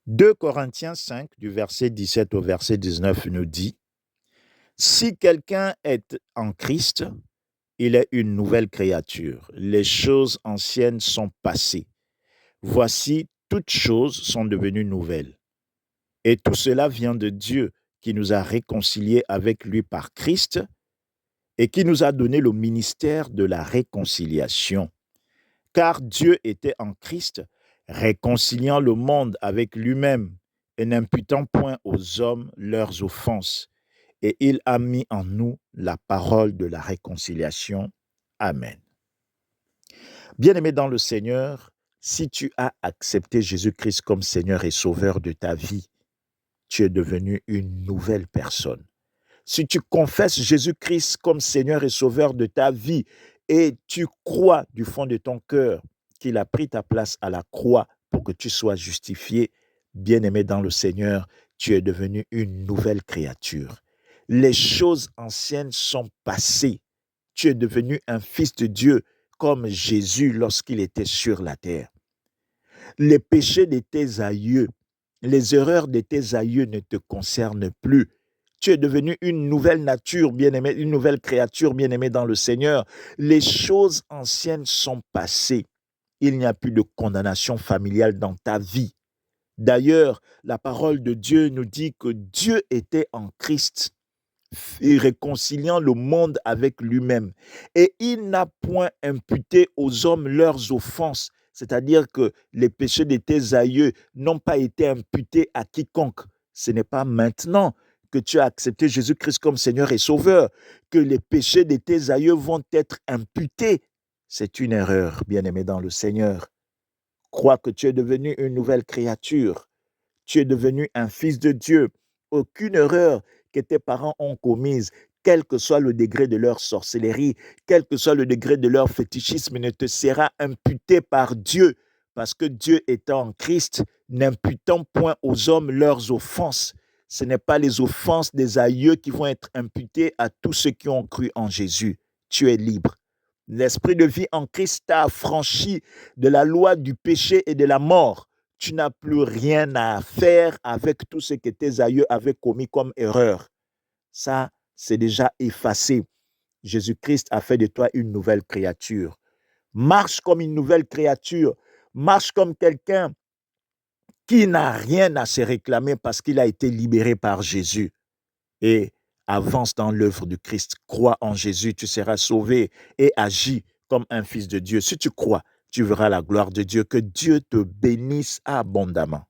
2 Corinthiens 5, du verset 17 au verset 19 nous dit, « Si quelqu'un est en Christ, il est une nouvelle créature. Les choses anciennes sont passées. Voici, toutes choses sont devenues nouvelles. Et tout cela vient de Dieu qui nous a réconciliés avec lui par Christ et qui nous a donné le ministère de la réconciliation. Car Dieu était en Christ, réconciliant le monde avec lui-même et n'imputant point aux hommes leurs offenses. Et il a mis en nous la parole de la réconciliation. Amen. Bien-aimé dans le Seigneur, si tu as accepté Jésus-Christ comme Seigneur et Sauveur de ta vie, tu es devenu une nouvelle personne. Si tu confesses Jésus-Christ comme Seigneur et Sauveur de ta vie et tu crois du fond de ton cœur qu'il a pris ta place à la croix pour que tu sois justifié, bien-aimé dans le Seigneur, tu es devenu une nouvelle créature. Les choses anciennes sont passées. Tu es devenu un fils de Dieu comme Jésus lorsqu'il était sur la terre. Les péchés de tes aïeux, les erreurs de tes aïeux ne te concernent plus. Tu es devenu une nouvelle nature, bien-aimé, une nouvelle créature, bien-aimée dans le Seigneur. Les choses anciennes sont passées. Il n'y a plus de condamnation familiale dans ta vie. D'ailleurs, la parole de Dieu nous dit que Dieu était en Christ, réconciliant le monde avec lui-même. Et il n'a point imputé aux hommes leurs offenses. C'est-à-dire que les péchés de tes aïeux n'ont pas été imputés à quiconque. Ce n'est pas maintenant que tu as accepté Jésus-Christ comme Seigneur et Sauveur que les péchés de tes aïeux vont être imputés. C'est une erreur, bien-aimé dans le Seigneur. Crois que tu es devenu une nouvelle créature. Tu es devenu un fils de Dieu. Aucune erreur que tes parents ont commise, quel que soit le degré de leur sorcellerie, quel que soit le degré de leur fétichisme, ne te sera imputé par Dieu, parce que Dieu étant en Christ, n'imputant point aux hommes leurs offenses. Ce n'est pas les offenses des aïeux qui vont être imputées à tous ceux qui ont cru en Jésus. Tu es libre. L'esprit de vie en Christ t'a affranchi de la loi du péché et de la mort. Tu n'as plus rien à faire avec tout ce que tes aïeux avaient commis comme erreur. Ça, c'est déjà effacé. Jésus-Christ a fait de toi une nouvelle créature. Marche comme une nouvelle créature. Marche comme quelqu'un qui n'a rien à se réclamer parce qu'il a été libéré par Jésus. Et avance dans l'œuvre du Christ. Crois en Jésus, tu seras sauvé et agis comme un fils de Dieu. Si tu crois, tu verras la gloire de Dieu. Que Dieu te bénisse abondamment.